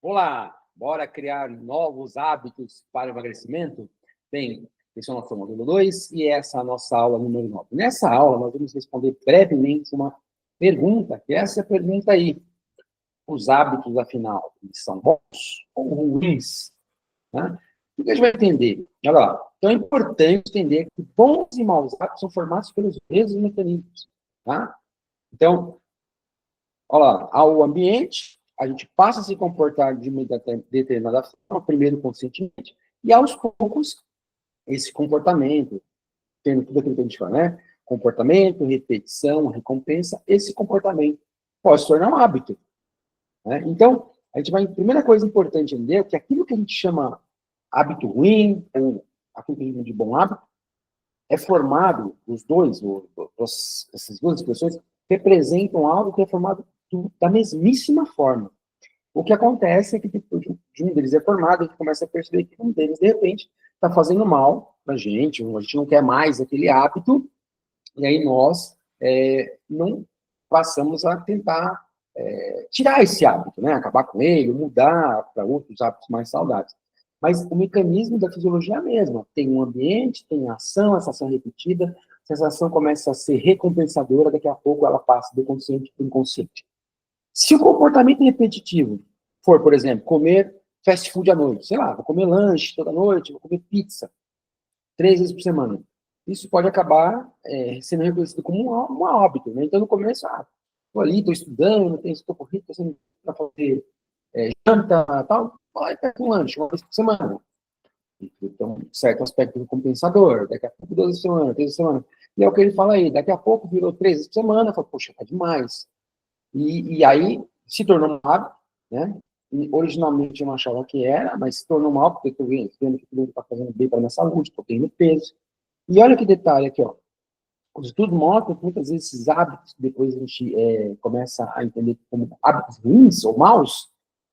Olá, bora criar novos hábitos para o emagrecimento? Bem, esse é o nosso módulo 2 e essa é a nossa aula número 9. Nessa aula, nós vamos responder brevemente uma pergunta, que é essa pergunta aí. Os hábitos, afinal, eles são bons ou ruins? Né? O que a gente vai entender? Olha lá. Então, é importante entender que bons e maus hábitos são formados pelos mesmos mecanismos. Tá? Então, olha lá, ao ambiente, a gente passa a se comportar de uma determinada forma, primeiro conscientemente, e aos poucos, esse comportamento, tendo tudo aquilo que a gente fala, né? Comportamento, repetição, recompensa, esse comportamento pode se tornar um hábito. Né? Então, a gente vai, primeira coisa importante entender é que aquilo que a gente chama hábito ruim, ou aquilo que a gente chama de bom hábito, é formado, os dois, essas duas expressões, representam algo que é formado da mesmíssima forma. O que acontece é que depois de um deles é formado, a gente começa a perceber que um deles, de repente, está fazendo mal para a gente não quer mais aquele hábito, e aí nós não passamos a tentar tirar esse hábito, né? Acabar com ele, mudar para outros hábitos mais saudáveis. Mas o mecanismo da fisiologia é a mesma. Tem um ambiente, tem ação, essa ação repetida, a sensação começa a ser recompensadora, daqui a pouco ela passa do consciente para o inconsciente. Se o comportamento repetitivo for, por exemplo, comer fast food à noite, sei lá, vou comer lanche toda noite, vou comer pizza 3 vezes por semana, isso pode acabar sendo reconhecido como um hábito, né? Então, no começo, estou ali, estou estudando, estou correndo, estou sendo para fazer janta, tal, vai pegar um lanche uma vez por semana. Então, um certo aspecto recompensador, daqui a pouco 2 vezes por semana, 3 vezes por semana. E é o que ele fala aí, daqui a pouco virou 3 vezes por semana, fala, poxa, tá demais. E aí se tornou um hábito, né? E originalmente eu não achava que era, mas se tornou mal, porque estou vendo que tudo está fazendo bem para a minha saúde, estou tendo peso. E olha que detalhe aqui, ó. Os estudos mostram que muitas vezes esses hábitos, depois a gente começa a entender como hábitos ruins ou maus,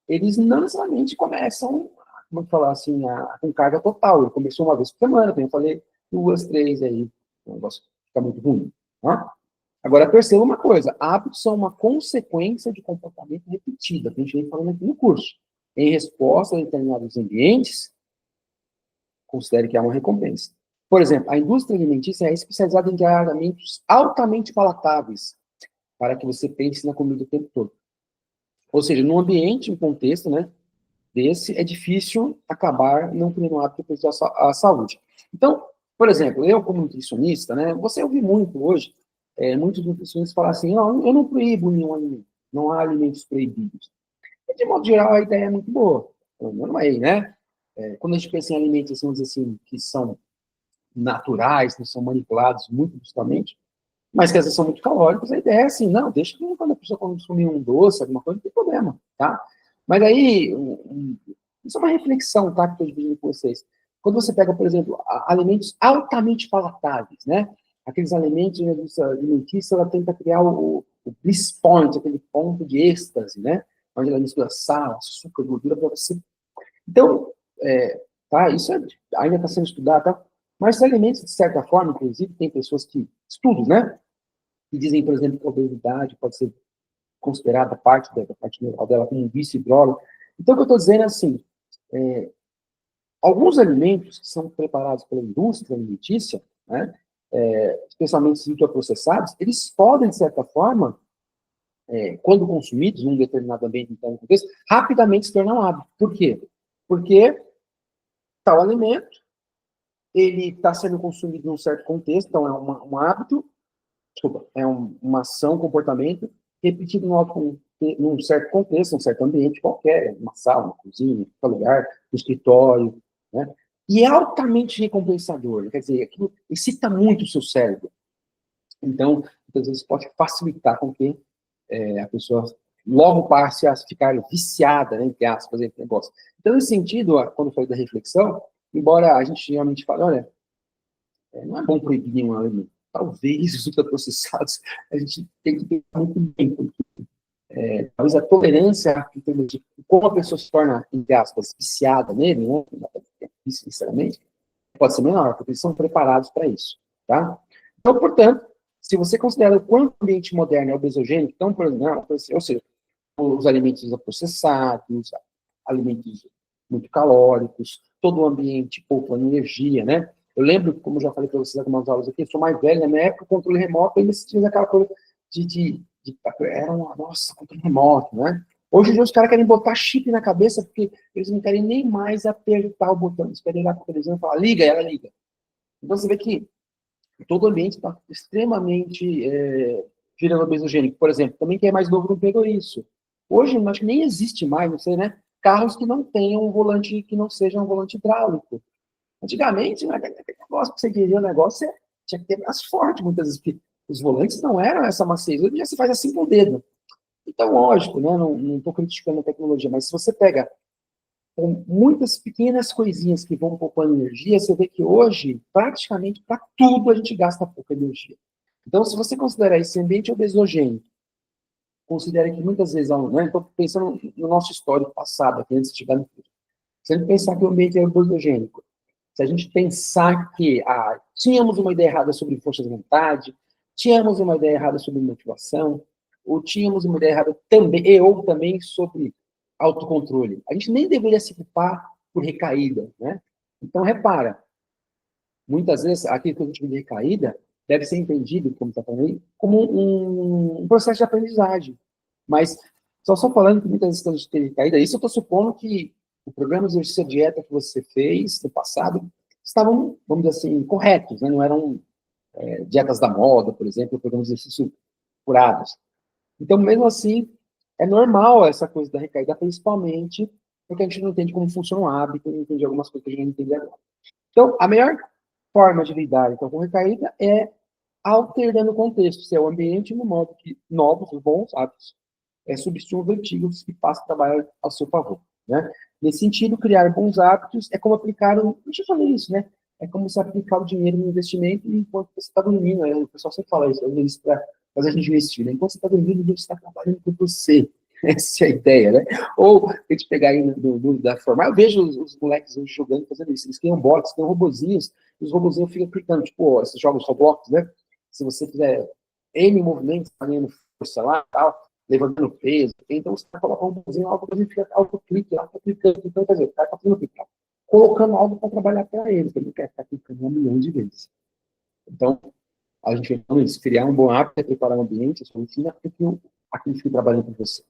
eles não necessariamente começam, como eu falar assim, com carga total. Ele começou uma vez por semana, como eu falei, 2, 3, aí o negócio fica muito ruim. Tá? Agora, perceba uma coisa, hábitos são uma consequência de comportamento repetido, que a gente vem falando aqui no curso. Em resposta a determinados ambientes, considere que há uma recompensa. Por exemplo, a indústria alimentícia é especializada em criar alimentos altamente palatáveis, para que você pense na comida o tempo todo. Ou seja, num ambiente, um contexto, né, desse, é difícil acabar não criando um hábito que prejudica a saúde. Então, por exemplo, eu como nutricionista, né, você ouve muito hoje, muitos nutricionistas falam assim, não, eu não proíbo nenhum alimento, não há alimentos proibidos. E, de modo geral, a ideia é muito boa. Não é, né? Quando a gente pensa em alimentos, assim, vamos dizer assim, que são naturais, que são manipulados muito bruscamente, mas que às vezes são muito calóricos, a ideia é assim, não, deixa que quando a pessoa consumir um doce, alguma coisa, não tem problema, tá? Mas aí, isso é uma reflexão, tá, que eu estou dividindo com vocês. Quando você pega, por exemplo, alimentos altamente palatáveis, né? Aqueles alimentos, a indústria alimentícia, ela tenta criar o bliss point, aquele ponto de êxtase, né? Onde ela mistura sal, açúcar, gordura para você. Então, tá, isso ainda está sendo estudado, tá? Mas os alimentos, de certa forma, inclusive, tem pessoas que estudam, né? Que dizem, por exemplo, que a obesidade pode ser considerada parte da parte neural dela como um vício e droga. Então, o que eu estou dizendo é assim, alguns alimentos que são preparados pela indústria alimentícia, né, especialmente os ultraprocessados, eles podem, de certa forma, quando consumidos num determinado ambiente, então, contexto, rapidamente se tornar um hábito. Por quê? Porque tal alimento, ele está sendo consumido num certo contexto, então é um hábito, desculpa, é uma ação, um comportamento repetido num certo contexto, num certo ambiente qualquer, uma sala, uma cozinha, em qualquer lugar, no escritório, né? E é altamente recompensador, quer dizer, aquilo excita muito o seu cérebro. Então, muitas vezes pode facilitar com que a pessoa logo passe a ficar viciada, né, entre aspas, esse negócio. Então, nesse sentido, quando eu falei da reflexão, embora a gente realmente fale, olha, não é bom proibir nenhum alimento. Talvez os ultraprocessados a gente tem que pensar muito bem, porque talvez a tolerância, como a pessoa se torna, entre aspas, viciada nele, né, sinceramente, pode ser menor, porque eles são preparados para isso, tá? Então, portanto, se você considera o quanto o ambiente moderno é obesogênico, então, por exemplo, ou seja, os alimentos processados, alimentos muito calóricos, todo o ambiente poupando energia, né? Eu lembro, como já falei para vocês algumas aulas aqui, eu sou mais velho, na minha época o controle remoto ainda se tinha aquela coisa era uma, nossa, controle remoto, né? Hoje em dia os caras querem botar chip na cabeça porque eles não querem nem mais apertar o botão, eles querem ir lá para a televisão e falar, liga, ela liga. Então você vê que todo o ambiente está extremamente virando obesogênico. Por exemplo, também quem é mais novo não pegou isso. Hoje, acho que nem existe mais, não sei, né? Carros que não tenham um volante, que não seja um volante hidráulico. Antigamente, né, aquele negócio que você queria o negócio, você tinha que ter mais forte, muitas vezes, porque os volantes não eram essa maciez. Hoje já se faz assim com o dedo. Então, lógico, né? Não estou criticando a tecnologia, mas se você pega muitas pequenas coisinhas que vão poupando energia, você vê que hoje, praticamente, para tudo a gente gasta pouca energia. Então, se você considerar esse ambiente obesogênico, considera que muitas vezes, né, estou pensando no nosso histórico passado, aqui, antes de chegar no futuro. Se a gente pensar que o ambiente é obesogênico, se a gente pensar que tínhamos uma ideia errada sobre força de vontade, tínhamos uma ideia errada sobre motivação, ou tínhamos uma ideia errada também, ou também sobre autocontrole. A gente nem deveria se culpar por recaída, né? Então, repara, muitas vezes, aquilo que eu digo de recaída deve ser entendido, como está falando aí, como um processo de aprendizagem. Mas, só falando que muitas vezes quando a gente tem recaída, isso eu estou supondo que o programa de exercício de dieta que você fez no passado estavam, vamos dizer assim, corretos, né? Não eram dietas da moda, por exemplo, programas de exercício curados. Então, mesmo assim, é normal essa coisa da recaída, principalmente porque a gente não entende como funciona o hábito, não entende algumas coisas que a gente não entende agora. Então, a melhor forma de lidar então, com recaída é alterando o contexto, se é o ambiente, no modo que novos, bons hábitos substituam antigos que passam a trabalhar ao seu favor. Né? Nesse sentido, criar bons hábitos é como aplicar, deixa eu falar isso, né? É como se aplicar o dinheiro no investimento enquanto você está dormindo. Né? O pessoal sempre fala isso, eu uso isso para fazer a gente investir. Né? Enquanto você está dormindo, você está trabalhando por você. Essa é a ideia, né? Ou a gente pegar aí no mundo da forma. Eu vejo os moleques hoje jogando, fazendo isso. Eles criam bots, criam robozinhos, e os robozinhos ficam clicando, tipo, esses jogos Roblox, né? Se você fizer N movimentos, tá ganhando força lá, tal, levantando peso, então você coloca um robozinho, algo que fica autoclique, autoclicando, então, quer dizer, o cara tá fazendo clicar, colocando algo para trabalhar para ele, ele não quer ficar clicando 1 milhão de vezes. Então, a gente vai falando isso, criar um bom hábito, é preparar o ambiente, a sua rotina, aquilo que fica trabalhando com você.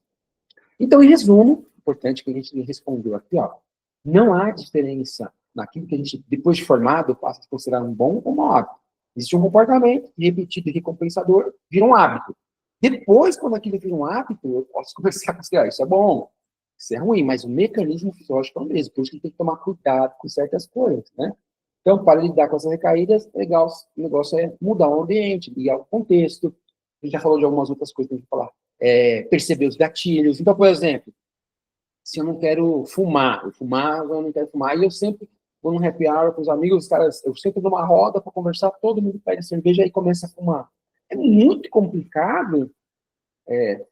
Então, em resumo, importante que a gente respondeu aqui, ó, não há diferença naquilo que a gente, depois de formado, passa a considerar um bom ou um mau hábito. Existe um comportamento repetido e recompensador, vira um hábito. Depois, quando aquilo vira um hábito, eu posso começar a considerar isso é bom, isso é ruim, mas o mecanismo fisiológico é o mesmo, por isso que tem que tomar cuidado com certas coisas, né? Então, para lidar com essas recaídas, legal, o negócio é mudar o ambiente, ligar o contexto. A gente já falou de algumas outras coisas que a gente vai falar. Perceber os gatilhos. Então, por exemplo, se eu não quero fumar, eu não quero fumar, e eu sempre vou num happy hour com os amigos, os caras, eu sempre dou uma roda para conversar, todo mundo pede cerveja e começa a fumar. É muito complicado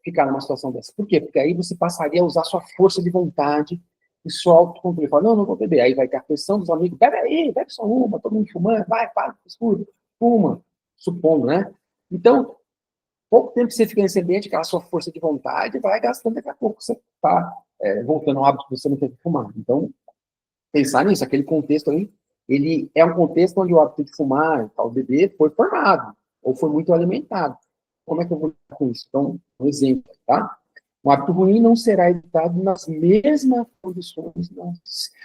ficar numa situação dessa. Por quê? Porque aí você passaria a usar sua força de vontade e sua autocontrole. Fala, não vou beber. Aí vai ter a pressão dos amigos, bebe aí, bebe só uma, todo mundo fumando, vai, para, escuro, fuma, supondo, né? Então, pouco tempo que você fica nesse ambiente, aquela sua força de vontade, vai gastando, daqui a pouco você está voltando ao hábito que você não quer fumar. Então, pensar nisso, aquele contexto aí, ele é um contexto onde o hábito de fumar, tal, beber, foi formado, ou foi muito alimentado. Como é que eu vou lidar com isso? Então, um exemplo, tá? Um hábito ruim não será evitado nas mesmas condições,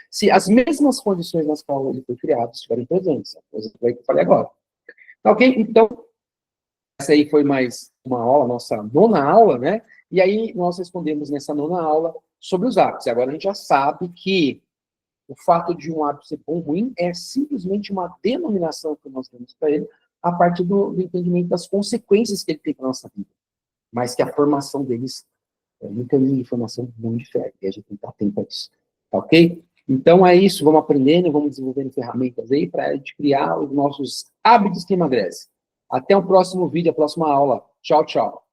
se as mesmas condições nas quais ele foi criado estiverem presentes. Coisa que eu falei agora. Tá ok? Então, essa aí foi mais uma aula, nossa nona aula, né? E aí nós respondemos nessa nona aula sobre os hábitos. E agora a gente já sabe que o fato de um hábito ser bom ou ruim é simplesmente uma denominação que nós damos para ele a partir do entendimento das consequências que ele tem para a nossa vida. Mas que a formação deles é um caminho de formação muito diferente. E a gente tem que estar atento a isso. Tá ok? Então é isso. Vamos aprendendo, vamos desenvolvendo ferramentas aí para a gente criar os nossos hábitos que emagrecem. Até o próximo vídeo, a próxima aula. Tchau, tchau.